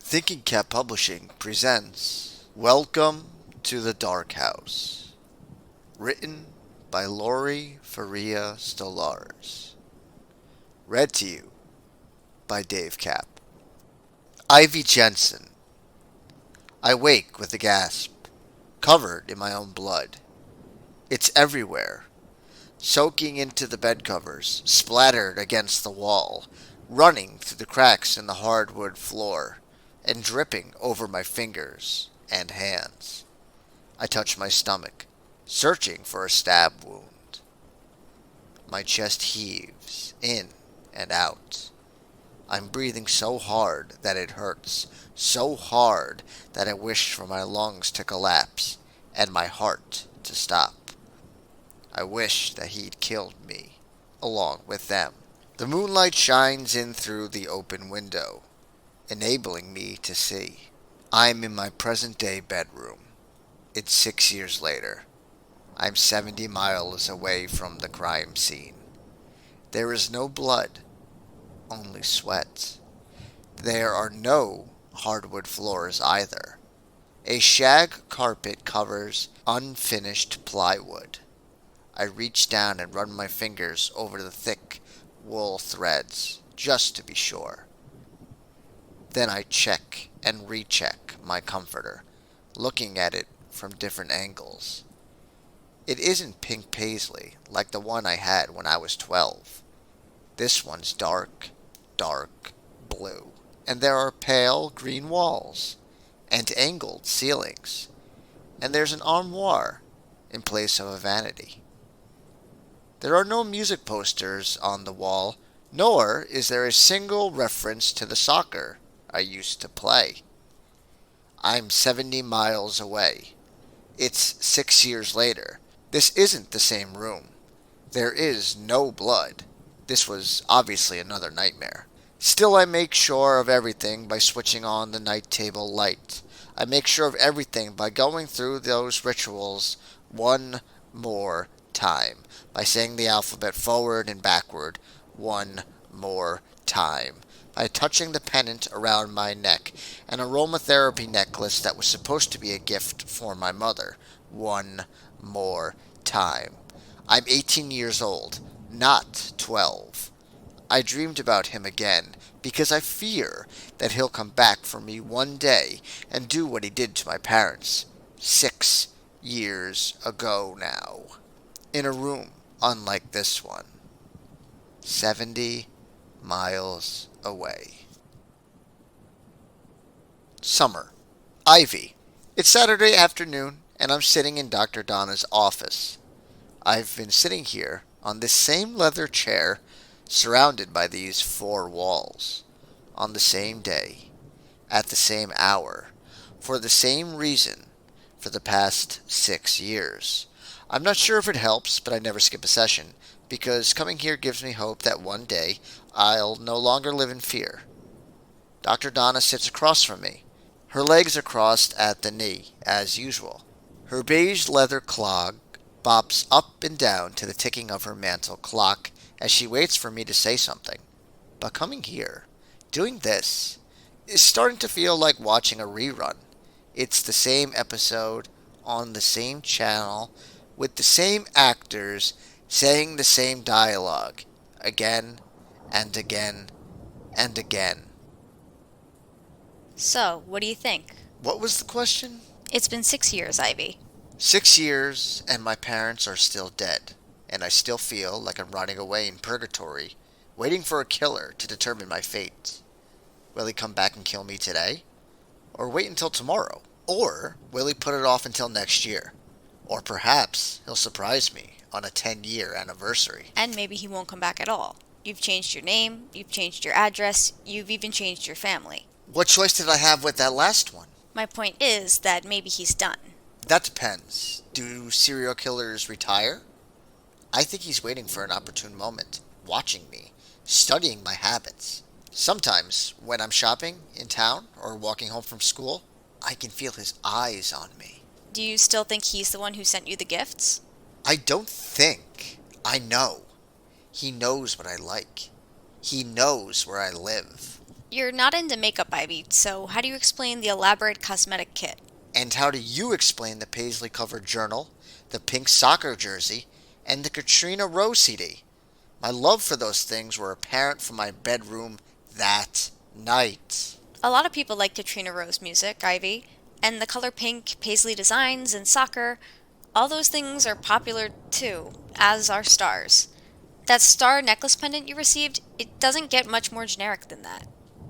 Thinking Cap Publishing presents Welcome to the Dark House. Written by Faria Stolarz. Read to you by Dave Cap. Ivy Jensen. I wake with a gasp, covered in my own blood. It's everywhere, soaking into the bed covers, splattered against the wall, running through the cracks in the hardwood floor, and dripping over my fingers and hands. I touch my stomach, searching for a stab wound. My chest heaves in and out. I'm breathing so hard that it hurts, so hard that I wish for my lungs to collapse and my heart to stop. I wish that he'd killed me, along with them. The moonlight shines in through the open window, enabling me to see. I'm in my present-day bedroom. It's 6 years later. I'm 70 miles away from the crime scene. There is no blood, only sweat. There are no hardwood floors either. A shag carpet covers unfinished plywood. I reach down and run my fingers over the thick wool threads, just to be sure. Then I check and recheck my comforter, looking at it from different angles. It isn't pink paisley like the one I had when I was 12. This one's dark, dark blue. And there are pale green walls and angled ceilings. And there's an armoire in place of a vanity. There are no music posters on the wall, nor is there a single reference to the soccer I used to play. I'm 70 miles away. It's 6 years later. This isn't the same room. There is no blood. This was obviously another nightmare. Still, I make sure of everything by switching on the night table light. I make sure of everything by going through those rituals one more time, by saying the alphabet forward and backward one more time, by touching the pennant around my neck, an aromatherapy necklace that was supposed to be a gift for my mother, one more time. I'm 18 years old, not 12. I dreamed about him again because I fear that he'll come back for me one day and do what he did to my parents 6 years ago now. In a room unlike this one, 70 miles away. Summer. Ivy. It's Saturday afternoon, and I'm sitting in Dr. Donna's office. I've been sitting here on this same leather chair, surrounded by these four walls, on the same day, at the same hour, for the same reason, for the past 6 years. I'm not sure if it helps, but I never skip a session, because coming here gives me hope that one day I'll no longer live in fear. Dr. Donna sits across from me. Her legs are crossed at the knee, as usual. Her beige leather clog bops up and down to the ticking of her mantel clock as she waits for me to say something. But coming here, doing this, is starting to feel like watching a rerun. It's the same episode, on the same channel, with the same actors, saying the same dialogue, again and again and again. So, what do you think? What was the question? It's been 6 years, Ivy. 6 years, and my parents are still dead, and I still feel like I'm rotting away in purgatory, waiting for a killer to determine my fate. Will he come back and kill me today? Or wait until tomorrow? Or will he put it off until next year? Or perhaps he'll surprise me on a 10-year anniversary. And maybe he won't come back at all. You've changed your name, you've changed your address, you've even changed your family. What choice did I have with that last one? My point is that maybe he's done. That depends. Do serial killers retire? I think he's waiting for an opportune moment, watching me, studying my habits. Sometimes, when I'm shopping in town or walking home from school, I can feel his eyes on me. Do you still think he's the one who sent you the gifts? I don't think. I know. He knows what I like. He knows where I live. You're not into makeup, Ivy, so how do you explain the elaborate cosmetic kit? And how do you explain the paisley covered journal, the pink soccer jersey, and the Katrina Rose CD? My love for those things were apparent from my bedroom that night. A lot of people like Katrina Rose music, Ivy, and the color pink, paisley designs, and soccer. All those things are popular too, as are stars. That star necklace pendant you received, it doesn't get much more generic than that.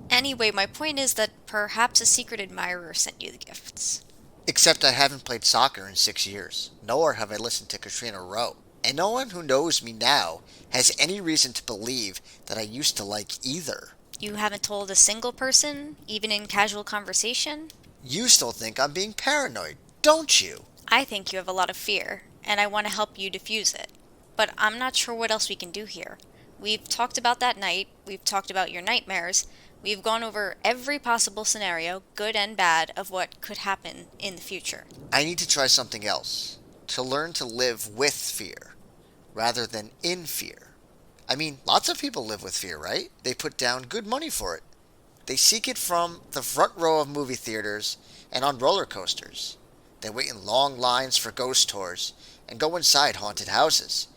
Anyway, my point is that perhaps a secret admirer sent you the gifts. Except I haven't played soccer in 6 years, nor have I listened to Katrina Rowe. And no one who knows me now has any reason to believe that I used to like either. You haven't told a single person, even in casual conversation? You still think I'm being paranoid, don't you? I think you have a lot of fear, and I want to help you diffuse it. But I'm not sure what else we can do here. We've talked about that night, we've talked about your nightmares, we've gone over every possible scenario, good and bad, of what could happen in the future. I need to try something else. To learn to live with fear, rather than in fear. I mean, lots of people live with fear, right? They put down good money for it. They seek it from the front row of movie theaters and on roller coasters. They wait in long lines for ghost tours and go inside haunted houses.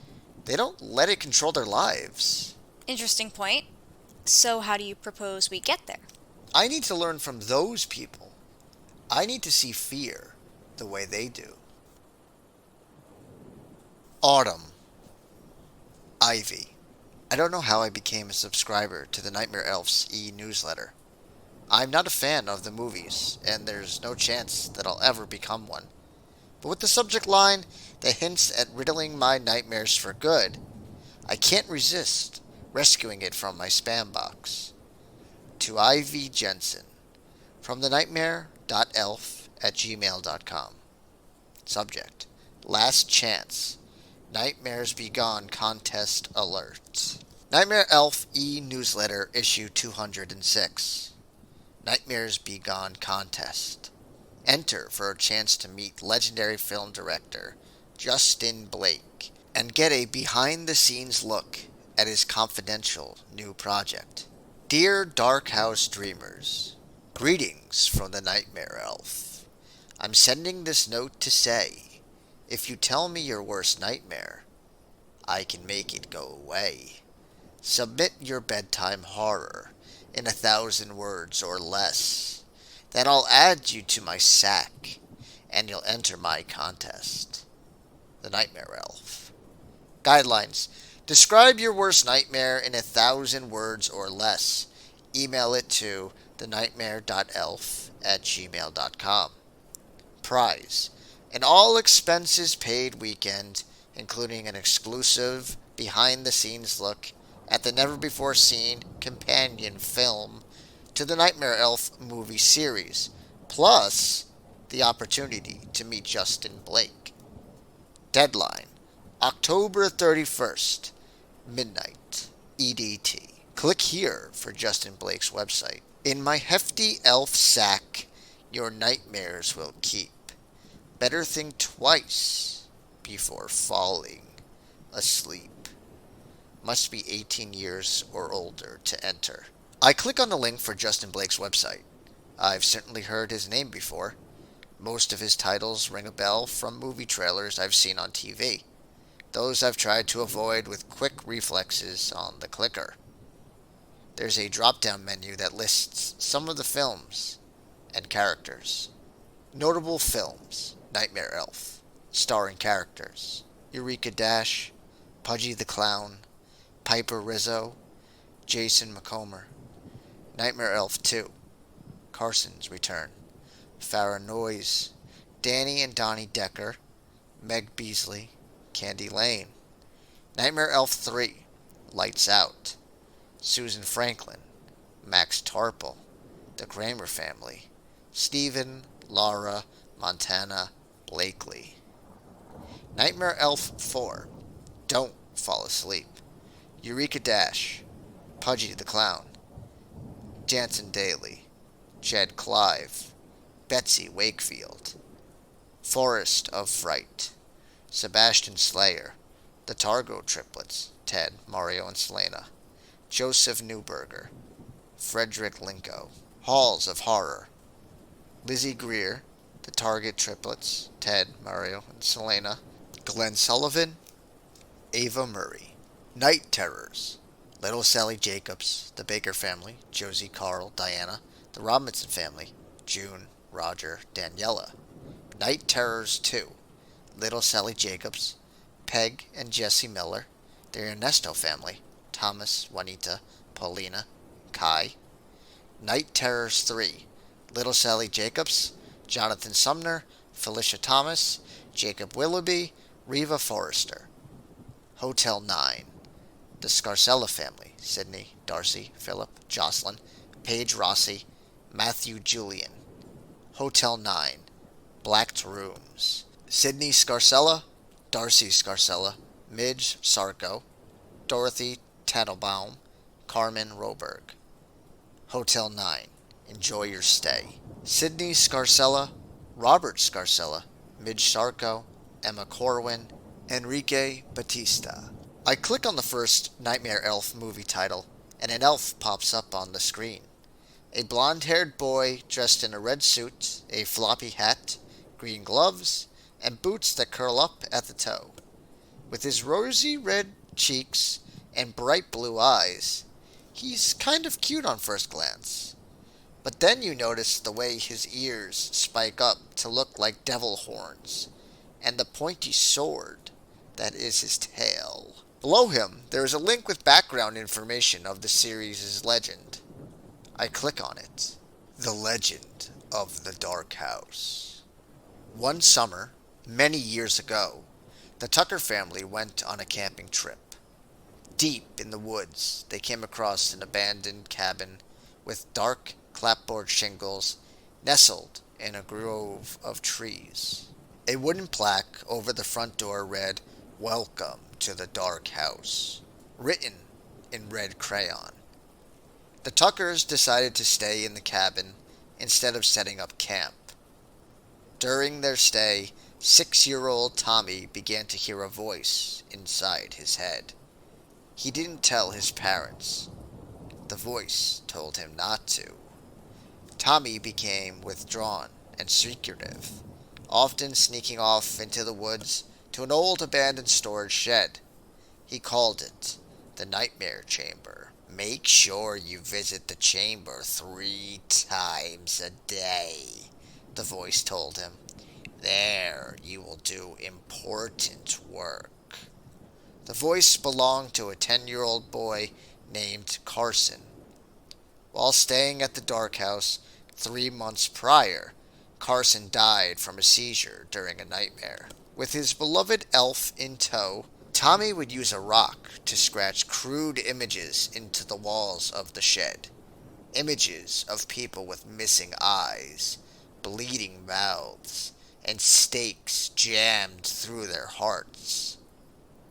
They don't let it control their lives. Interesting point. So, how do you propose we get there? I need to learn from those people. I need to see fear the way they do. Autumn. Ivy. I don't know how I became a subscriber to the Nightmare Elf's e-newsletter. I'm not a fan of the movies, and there's no chance that I'll ever become one. But with the subject line that hints at riddling my nightmares for good, I can't resist rescuing it from my spam box. To Ivy Jensen, from thenightmare.elf@gmail.com. Subject: Last Chance. Nightmares Be Gone Contest Alert. Nightmare Elf e-newsletter issue 206. Nightmares Be Gone Contest. Enter for a chance to meet legendary film director Justin Blake and get a behind-the-scenes look at his confidential new project. Dear Dark House Dreamers, greetings from the Nightmare Elf. I'm sending this note to say, if you tell me your worst nightmare, I can make it go away. Submit your bedtime horror in 1,000 words or less. Then I'll add you to my sack, and you'll enter my contest. The Nightmare Elf. Guidelines. Describe your worst nightmare in 1,000 words or less. Email it to thenightmare.elf@gmail.com. Prize: an all-expenses paid weekend, including an exclusive behind-the-scenes look at the never-before-seen companion film to the Nightmare Elf movie series, plus the opportunity to meet Justin Blake. Deadline: October 31st, midnight, EDT. Click here for Justin Blake's website. In my hefty elf sack, your nightmares will keep. Better think twice before falling asleep. Must be 18 years or older to enter. I click on the link for Justin Blake's website. I've certainly heard his name before. Most of his titles ring a bell from movie trailers I've seen on TV. Those I've tried to avoid with quick reflexes on the clicker. There's a drop-down menu that lists some of the films and characters. Notable films: Nightmare Elf, starring characters Eureka Dash, Pudgy the Clown, Piper Rizzo, Jason McComber. Nightmare Elf 2, Carson's Return, Faria Noyes, Danny and Donnie Decker, Meg Beasley, Candy Lane. Nightmare Elf 3, Lights Out, Susan Franklin, Max Tarple, The Kramer Family, Stephen, Laura, Montana, Blakely. Nightmare Elf 4, Don't Fall Asleep, Eureka Dash, Pudgy the Clown, Jansen Daly, Jed Clive, Betsy Wakefield, Forest of Fright, Sebastian Slayer, The Targo Triplets, Ted, Mario, and Selena, Joseph Newberger, Frederick Linko. Halls of Horror. Lizzie Greer, the Target triplets, Ted, Mario, and Selena. Glenn Sullivan, Ava Murray. Night Terrors. Little Sally Jacobs, the Baker family, Josie, Carl, Diana. The Robinson family, June, Roger, Daniela. Night Terrors 2. Little Sally Jacobs, Peg and Jesse Miller. The Ernesto family, Thomas, Juanita, Paulina, Kai. Night Terrors 3. Little Sally Jacobs, Jonathan Sumner, Felicia Thomas, Jacob Willoughby, Reva Forrester. Hotel 9. The Scarcella family, Sydney, Darcy, Philip, Jocelyn, Paige Rossi, Matthew Julian. Hotel 9. Blacked Rooms. Sydney Scarcella, Darcy Scarcella, Midge Sarko, Dorothy Tattlebaum, Carmen Roberg. Hotel 9. Enjoy your stay. Sydney Scarcella, Robert Scarcella, Midge Sarko, Emma Corwin, Enrique Batista. I click on the first Nightmare Elf movie title, and an elf pops up on the screen. A blonde-haired boy dressed in a red suit, a floppy hat, green gloves, and boots that curl up at the toe. With his rosy red cheeks and bright blue eyes, he's kind of cute on first glance. But then you notice the way his ears spike up to look like devil horns, and the pointy sword that is his tail. Below him, there is a link with background information of the series' legend. I click on it. The Legend of the Dark House. One summer, many years ago, the Tucker family went on a camping trip. Deep in the woods, they came across an abandoned cabin with dark clapboard shingles nestled in a grove of trees. A wooden plaque over the front door read, "Welcome to the Dark House," written in red crayon. The Tuckers decided to stay in the cabin instead of setting up camp. During their stay, 6-year-old Tommy began to hear a voice inside his head. He didn't tell his parents. The voice told him not to. Tommy became withdrawn and secretive, often sneaking off into the woods to an old abandoned storage shed. He called it the Nightmare Chamber. "Make sure you visit the chamber 3 times a day," the voice told him. "There you will do important work." The voice belonged to a 10-year-old boy named Carson. While staying at the Dark House 3 months prior, Carson died from a seizure during a nightmare. With his beloved elf in tow, Tommy would use a rock to scratch crude images into the walls of the shed. Images of people with missing eyes, bleeding mouths, and stakes jammed through their hearts.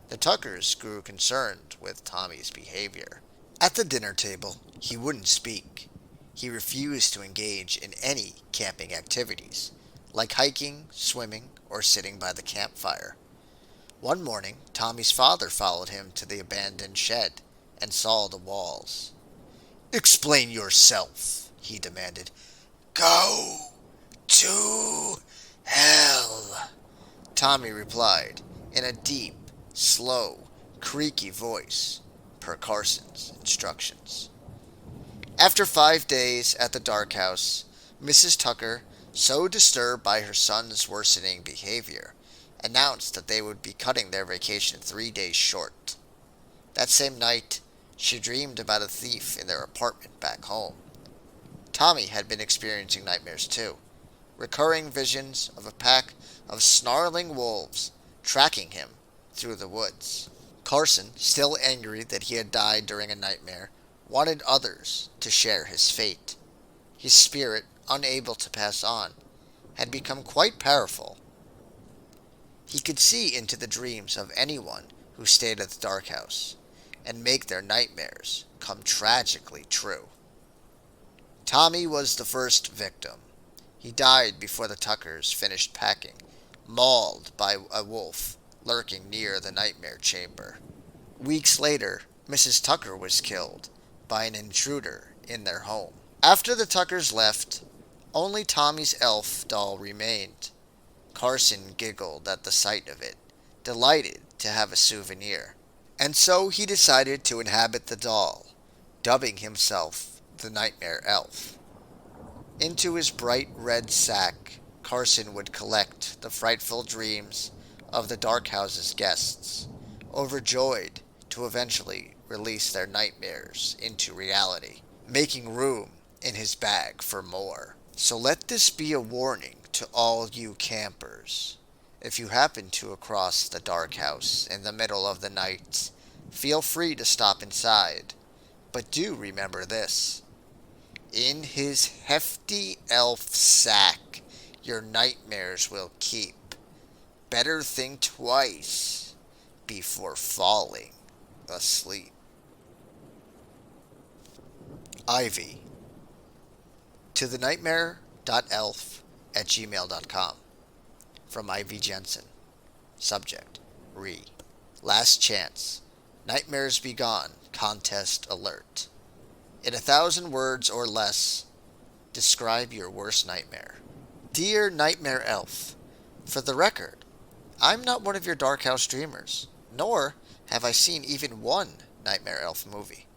The Tuckers grew concerned with Tommy's behavior. At the dinner table, he wouldn't speak. He refused to engage in any camping activities, like hiking, swimming, or sitting by the campfire. One morning, Tommy's father followed him to the abandoned shed and saw the walls. "Explain yourself," he demanded. "Go to hell," Tommy replied in a deep, slow, creaky voice, per Carson's instructions. After 5 days at the Dark House, Mrs. Tucker, so disturbed by her son's worsening behavior, announced that they would be cutting their vacation 3 days short. That same night, she dreamed about a thief in their apartment back home. Tommy had been experiencing nightmares too, recurring visions of a pack of snarling wolves tracking him through the woods. Carson, still angry that he had died during a nightmare, wanted others to share his fate. His spirit, unable to pass on, had become quite powerful. He could see into the dreams of anyone who stayed at the Dark House, and make their nightmares come tragically true. Tommy was the first victim. He died before the Tuckers finished packing, mauled by a wolf lurking near the nightmare chamber. Weeks later, Mrs. Tucker was killed by an intruder in their home. After the Tuckers left, only Tommy's elf doll remained. Carson giggled at the sight of it, delighted to have a souvenir. And so he decided to inhabit the doll, dubbing himself the Nightmare Elf. Into his bright red sack, Carson would collect the frightful dreams of the Dark House's guests, overjoyed to eventually release their nightmares into reality, making room in his bag for more. So let this be a warning to all you campers. If you happen to cross the Dark House in the middle of the night, feel free to stop inside. But do remember this. In his hefty elf sack, your nightmares will keep. Better think twice before falling asleep. Ivy. To the nightmare.elf@gmail.com. From Ivy Jensen. Subject. Re. Last chance. Nightmares be gone. Contest alert. In 1,000 words or less, describe your worst nightmare. Dear Nightmare Elf, for the record, I'm not one of your Dark House dreamers, nor have I seen even one Nightmare Elf movie,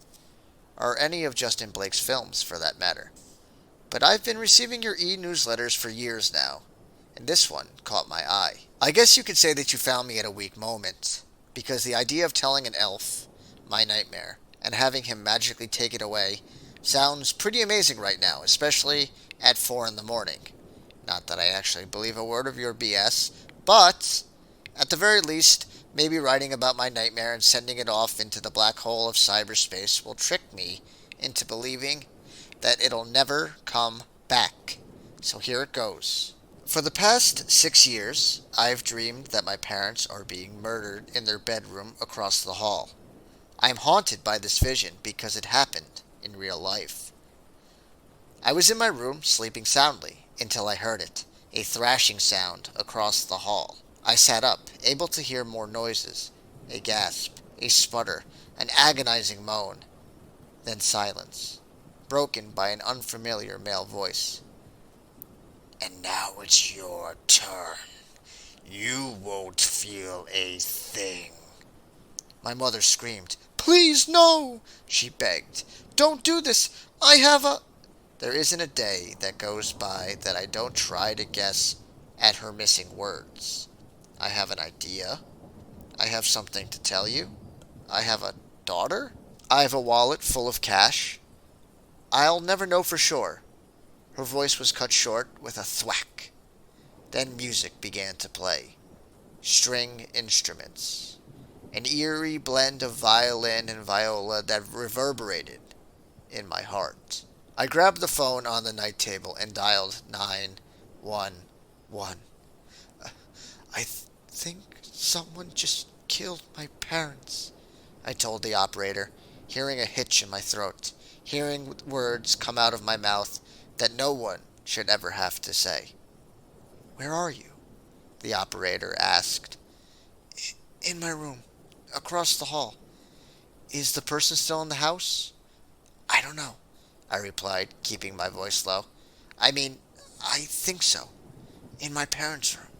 or any of Justin Blake's films for that matter. But I've been receiving your e-newsletters for years now, and this one caught my eye. I guess you could say that you found me at a weak moment, because the idea of telling an elf my nightmare and having him magically take it away sounds pretty amazing right now, especially at 4 in the morning. Not that I actually believe a word of your BS, but at the very least, maybe writing about my nightmare and sending it off into the black hole of cyberspace will trick me into believing that it'll never come back. So here it goes. For the past 6 years, I've dreamed that my parents are being murdered in their bedroom across the hall. I am haunted by this vision because it happened in real life. I was in my room sleeping soundly until I heard it, a thrashing sound across the hall. I sat up, able to hear more noises, a gasp, a sputter, an agonizing moan, then silence, broken by an unfamiliar male voice. And now it's your turn. You won't feel a thing. My mother screamed. Please, no, she begged. Don't do this. I have a... There isn't a day that goes by that I don't try to guess at her missing words. I have an idea. I have something to tell you. I have a daughter. I have a wallet full of cash. I'll never know for sure. Her voice was cut short with a thwack. Then music began to play. String instruments. An eerie blend of violin and viola that reverberated in my heart. I grabbed the phone on the night table and dialed 911. I think someone just killed my parents, I told the operator, hearing a hitch in my throat, hearing words come out of my mouth that no one should ever have to say. Where are you? The operator asked. In my room. Across the hall. Is the person still in the house? I don't know, I replied, keeping my voice low. I think so. In my parents' room.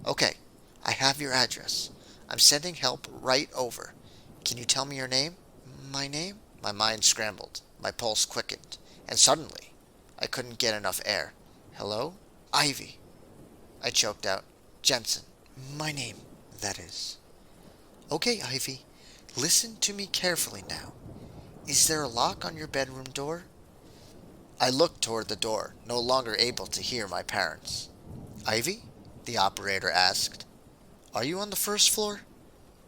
Okay, I have your address. I'm sending help right over. Can you tell me your name? My name? My mind scrambled. My pulse quickened. And suddenly, I couldn't get enough air. Hello? Ivy. I choked out. Jensen. My name, that is. Okay, Ivy, listen to me carefully now. Is there a lock on your bedroom door? I looked toward the door, no longer able to hear my parents. Ivy? The operator asked. Are you on the first floor?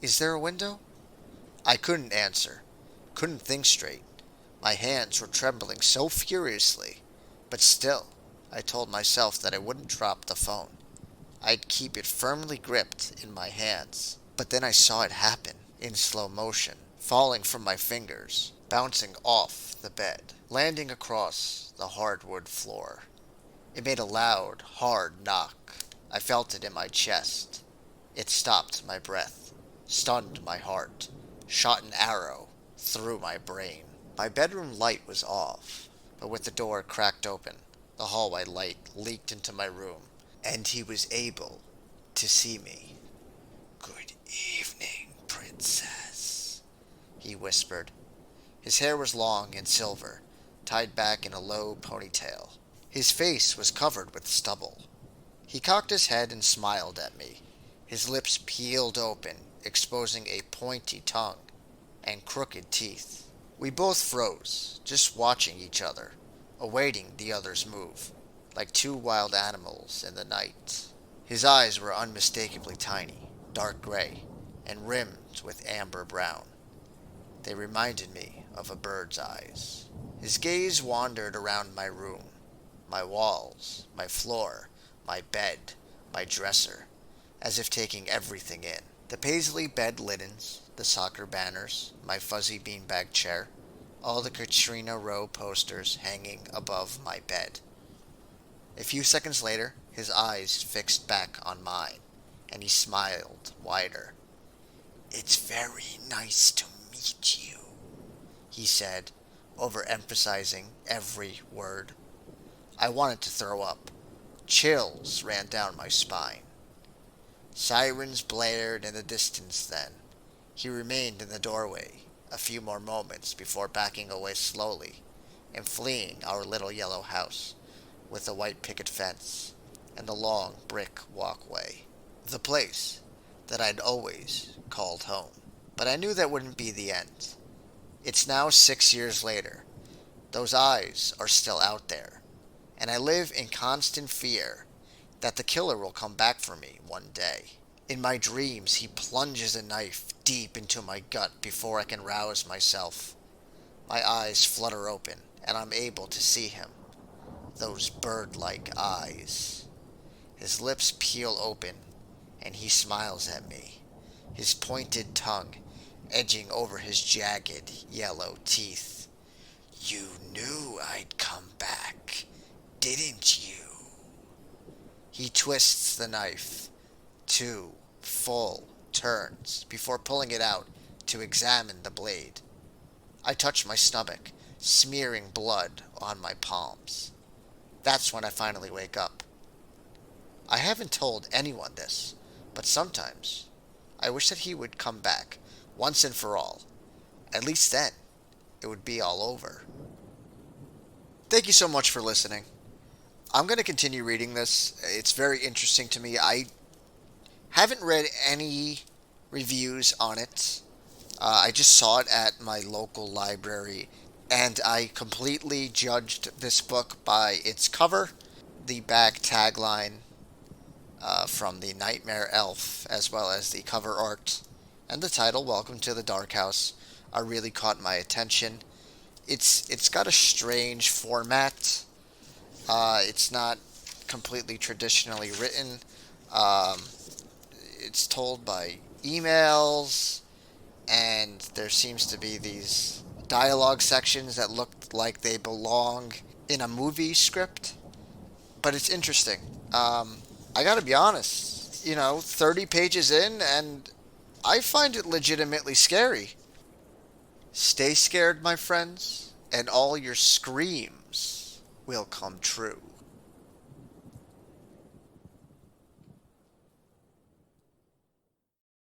Is there a window? I couldn't answer, couldn't think straight. My hands were trembling so furiously, but still, I told myself that I wouldn't drop the phone. I'd keep it firmly gripped in my hands. But then I saw it happen, in slow motion, falling from my fingers, bouncing off the bed, landing across the hardwood floor. It made a loud, hard knock. I felt it in my chest. It stopped my breath, stunned my heart, shot an arrow through my brain. My bedroom light was off, but with the door cracked open, the hallway light leaked into my room, and he was able to see me. "Good evening, princess," he whispered. His hair was long and silver, tied back in a low ponytail. His face was covered with stubble. He cocked his head and smiled at me. His lips peeled open, exposing a pointy tongue and crooked teeth. We both froze, just watching each other, awaiting the other's move, like two wild animals in the night. His eyes were unmistakably tiny, dark gray, and rimmed with amber brown. They reminded me of a bird's eyes. His gaze wandered around my room, my walls, my floor, my bed, my dresser, as if taking everything in. The paisley bed linens, the soccer banners, my fuzzy beanbag chair, all the Katrina Row posters hanging above my bed. A few seconds later, his eyes fixed back on mine, and he smiled wider. "It's very nice to meet you," he said, overemphasizing every word. I wanted to throw up. Chills ran down my spine. Sirens blared in the distance then. He remained in the doorway a few more moments before backing away slowly and fleeing our little yellow house with the white picket fence and the long brick walkway. The place that I'd always called home. But I knew that wouldn't be the end. It's now 6 years later. Those eyes are still out there, and I live in constant fear that the killer will come back for me one day. In my dreams, he plunges a knife deep into my gut before I can rouse myself. My eyes flutter open, and I'm able to see him. Those bird-like eyes. His lips peel open, and he smiles at me, his pointed tongue edging over his jagged yellow teeth. "You knew I'd come back, didn't you?" He twists the knife 2 full turns before pulling it out to examine the blade. I touch my stomach, smearing blood on my palms. That's when I finally wake up. I haven't told anyone this, but sometimes I wish that he would come back once and for all. At least then, it would be all over. Thank you so much for listening. I'm going to continue reading this. It's very interesting to me. I haven't read any reviews on it. I just saw it at my local library, and I completely judged this book by its cover, the back tagline from the Nightmare Elf, as well as the cover art, and the title, Welcome to the Dark House, really caught my attention. It's got a strange format. It's not completely traditionally written. It's told by emails, and there seems to be these dialogue sections that look like they belong in a movie script. But it's interesting. I gotta be honest, 30 pages in, and I find it legitimately scary. Stay scared, my friends, and all your screams will come true.